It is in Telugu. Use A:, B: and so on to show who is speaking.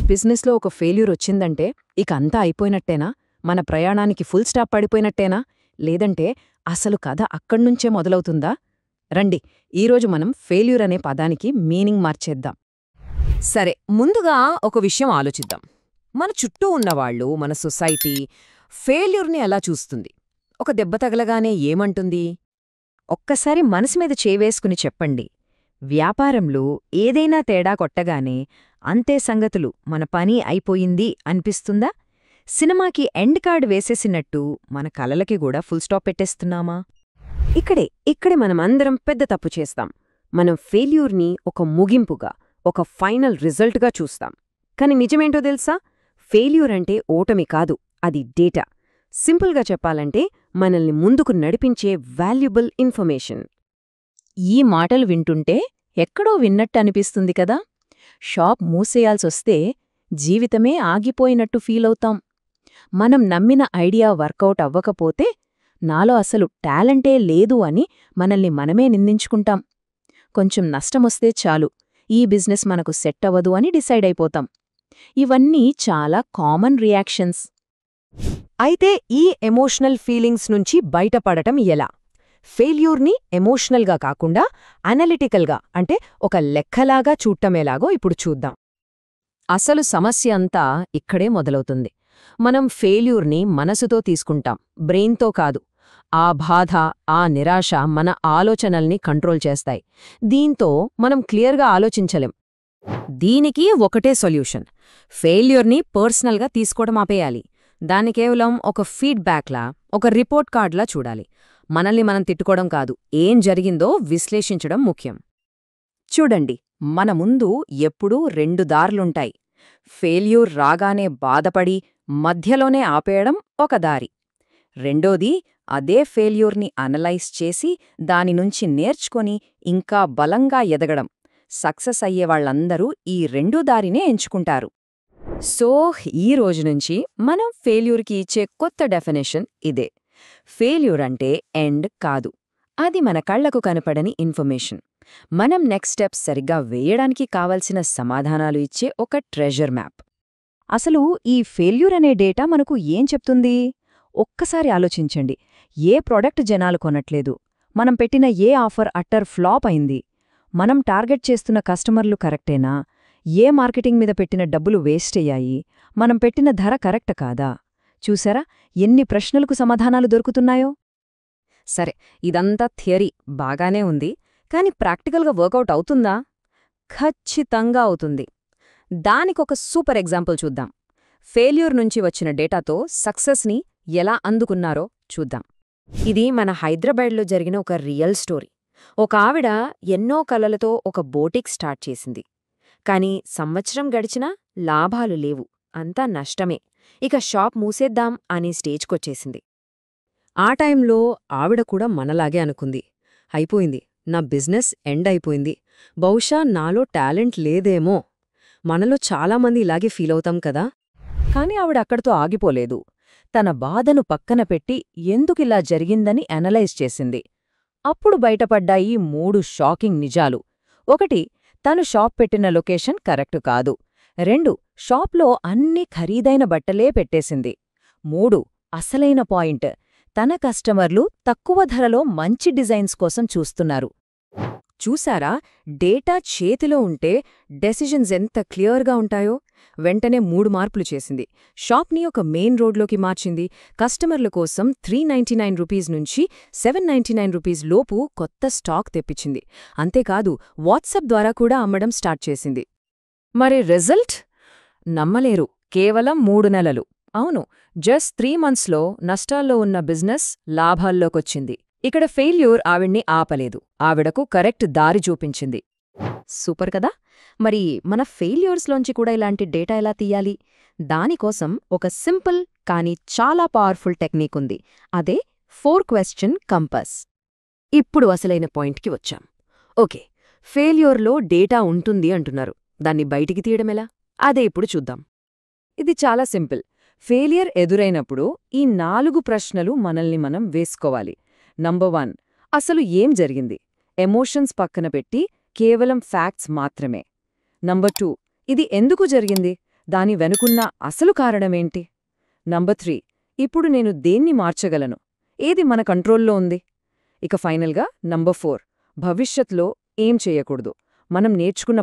A: బిజినెస్లో ఒక ఫెయిల్యూర్ వచ్చిందంటే ఇక అంతా అయిపోయినట్టేనా? మన ప్రయాణానికి ఫుల్ స్టాప్ పడిపోయినట్టేనా? లేదంటే అసలు కథ అక్కడ్నుంచే మొదలవుతుందా? రండి, ఈరోజు మనం ఫెయిల్యూర్ అనే పదానికి మీనింగ్ మార్చేద్దాం.
B: సరే, ముందుగా ఒక విషయం ఆలోచిద్దాం. మన చుట్టూ ఉన్నవాళ్ళు, మన సొసైటీ ఫెయిల్యూర్ని ఎలా చూస్తుంది? ఒక దెబ్బ తగలగానే ఏమంటుంది? ఒక్కసారి మనసు మీద చేవేసుకుని చెప్పండి. వ్యాపారంలో ఏదైనా తేడా కొట్టగానే అంతే సంగతులు, మన పని అయిపోయింది అనిపిస్తుందా? సినిమాకి ఎండ్ కార్డ్ వేసేసినట్టు మన కలలకి కూడా ఫుల్ స్టాప్ పెట్టేస్తున్నామా?
A: ఇక్కడే మనమందరం పెద్ద తప్పు చేస్తాం. మనం ఫెయిల్యూర్ని ఒక ముగింపుగా, ఒక ఫైనల్ రిజల్ట్గా చూస్తాం. కాని నిజమేంటో తెలుసా? ఫెయిల్యూర్ అంటే ఓటమి కాదు, అది డేటా. సింపుల్గా చెప్పాలంటే మనల్ని ముందుకు నడిపించే వాల్యుబుల్ ఇన్ఫర్మేషన్.
B: ఈ మాటలు వింటుంటే ఎక్కడో విన్నట్టనిపిస్తుంది కదా. షాప్ మూసేయాల్సొస్తే జీవితమే ఆగిపోయినట్టు ఫీలవుతాం. మనం నమ్మిన ఐడియా వర్కౌట్ అవ్వకపోతే నాలో అసలు టాలెంటే లేదు అని మనల్ని మనమే నిందించుకుంటాం. కొంచెం నష్టమొస్తే చాలు, ఈ బిజినెస్ మనకు సెట్ అవ్వదు అని డిసైడ్ అయిపోతాం. ఇవన్నీ చాలా కామన్ రియాక్షన్స్.
A: అయితే ఈ ఎమోషనల్ ఫీలింగ్స్ నుంచి బయటపడటం ఎలా? ఫెయిల్యూర్ని ఎమోషనల్గా కాకుండా అనలిటికల్గా, అంటే ఒక లెక్కలాగా చూడటమేలాగో ఇప్పుడు చూద్దాం.
B: అసలు సమస్య అంతా ఇక్కడే మొదలవుతుంది. మనం ఫెయిల్యూర్ని మనసుతో తీసుకుంటాం, బ్రెయిన్తో కాదు. ఆ బాధ, ఆ నిరాశ మన ఆలోచనల్ని కంట్రోల్ చేస్తాయి. దీంతో మనం క్లియర్గా ఆలోచించలేం. దీనికి ఒకటే సొల్యూషన్: ఫెయిల్యూర్ని పర్సనల్గా తీసుకోవడం ఆపేయాలి. దాన్ని కేవలం ఒక ఫీడ్బ్యాక్లా, ఒక రిపోర్ట్ కార్డ్లా చూడాలి. మనల్ని మనం తిట్టుకోవడం కాదు, ఏం జరిగిందో విశ్లేషించడం ముఖ్యం. చూడండి, మన ముందు ఎప్పుడూ రెండు దారులుంటాయి. ఫెయిల్యూర్ రాగానే బాధపడి మధ్యలోనే ఆపేయడం ఒక దారి. రెండోది, అదే ఫెయిల్యూర్ని అనలైజ్ చేసి దానినుంచి నేర్చుకొని ఇంకా బలంగా ఎదగడం. సక్సెస్ అయ్యేవాళ్లందరూ ఈ రెండో దారినే ఎంచుకుంటారు. సో ఈ రోజు నుంచి మనం ఫెయిల్యూర్కి ఇచ్చే కొత్త డెఫినేషన్ ఇదే. ఫెయిల్యూర్ అంటే ఎండ్ కాదు, అది మన కళ్లకు కనపడని ఇన్ఫర్మేషన్. మనం నెక్స్ట్ స్టెప్స్ సరిగ్గా వేయడానికి కావలసిన సమాధానాలు ఇచ్చే ఒక ట్రెజర్ మ్యాప్.
A: అసలు ఈ ఫెయిల్యూర్ అనే డేటా మనకు ఏం చెప్తుంది? ఒక్కసారి ఆలోచించండి. ఏ ప్రోడక్ట్ జనాలు కొనట్లేదు? మనం పెట్టిన ఏ ఆఫర్ అట్టర్ ఫ్లాప్ అయింది? మనం టార్గెట్ చేస్తున్న కస్టమర్లు కరెక్టేనా? ఏ మార్కెటింగ్ మీద పెట్టిన డబ్బులు వేస్ట్ అయ్యాయి? మనం పెట్టిన ధర కరెక్ట్ కాదా? చూసారా ఎన్ని ప్రశ్నలకు సమాధానాలు దొరుకుతున్నాయో?
B: సరే, ఇదంతా థియరీ బాగానే ఉంది, కానీ ప్రాక్టికల్గా వర్కౌట్ అవుతుందా? ఖచ్చితంగా అవుతుంది. దానికొక సూపర్ ఎగ్జాంపుల్ చూద్దాం. ఫెయిల్యూర్ నుంచి వచ్చిన డేటాతో సక్సెస్ని ఎలా అందుకున్నారో చూద్దాం. ఇది మన హైదరాబాద్లో జరిగిన ఒక రియల్ స్టోరీ. ఒక ఆవిడ ఎన్నో కలలతో ఒక బోటిక్ స్టార్ట్ చేసింది. కాని సంవత్సరం గడిచినా లాభాలు లేవు, అంతా నష్టమే. ఇక షాప్ మూసేద్దాం అనే స్టేజ్కొచ్చేసింది. ఆ టైంలో ఆవిడ కూడా మనలాగే అనుకుంది, అయిపోయింది, నా బిజినెస్ ఎండ్ అయిపోయింది, బహుశా నాలో టాలెంట్ లేదేమో. మనలో చాలామంది ఇలాగే ఫీలవుతాం కదా. కాని ఆవిడ అక్కడితో ఆగిపోలేదు. తన బాధను పక్కన పెట్టి ఎందుకిలా జరిగిందని అనలైజ్ చేసింది. అప్పుడు బయటపడ్డాయి 3 షాకింగ్ నిజాలు. 1, తను షాప్ పెట్టిన లొకేషన్ కరెక్టు కాదు. 2, షాప్లో అన్ని ఖరీదైన బట్టలే పెట్టేసింది. 3, అసలైన పాయింట్, తన కస్టమర్లు తక్కువ ధరలో మంచి డిజైన్స్ కోసం చూస్తున్నారు. చూసారా, డేటా చేతిలో ఉంటే డెసిజన్స్ ఎంత క్లియర్గా ఉంటాయో. వెంటనే 3 మార్పులు చేసింది. షాప్ని ఒక మెయిన్ రోడ్లోకి మార్చింది. కస్టమర్ల కోసం ₹399 నుంచి ₹799 లోపు కొత్త స్టాక్ తెప్పించింది. అంతేకాదు, వాట్సాప్ ద్వారా కూడా అమ్మడం స్టార్ట్ చేసింది. మరి రిజల్ట్? నమ్మలేరు, కేవలం 3 నెలలు. అవును, జస్ట్ 3 మంత్స్లో నష్టాల్లో ఉన్న బిజినెస్ లాభాల్లోకొచ్చింది. ఇక్కడ ఫెయిల్యూర్ ఆవిడ్ని ఆపలేదు, ఆవిడకు కరెక్ట్ దారి చూపించింది. సూపర్ కదా. మరి మన ఫెయిల్యూర్స్లోంచి కూడా ఇలాంటి డేటా ఎలా తీయాలి? దానికోసం ఒక సింపుల్ కానీ చాలా పవర్ఫుల్ టెక్నిక్ ఉంది. అదే 4 క్వశ్చన్ కంపస్. ఇప్పుడు అసలైన పాయింట్కి వచ్చాం. ఓకే, ఫెయిల్యూర్లో డేటా ఉంటుంది అంటున్నారు, దాన్ని బయటికి తీయడమెలా? అదే ఇప్పుడు చూద్దాం. ఇది చాలా సింపుల్. ఫెయిలియర్ ఎదురైనప్పుడు ఈ 4 ప్రశ్నలు మనల్ని మనం వేసుకోవాలి. నంబర్ 1, అసలు ఏం జరిగింది? ఎమోషన్స్ పక్కన పెట్టి కేవలం ఫ్యాక్ట్స్ మాత్రమే. నంబర్ 2, ఇది ఎందుకు జరిగింది?
A: దాని వెనుకున్న అసలు కారణమేంటి? నంబర్ 3, ఇప్పుడు నేను దేన్ని మార్చగలను? ఏది మన కంట్రోల్లో ఉంది? ఇక ఫైనల్గా నంబర్ 4, భవిష్యత్లో ఏం చేయకూడదు? మనం నేర్చుకున్న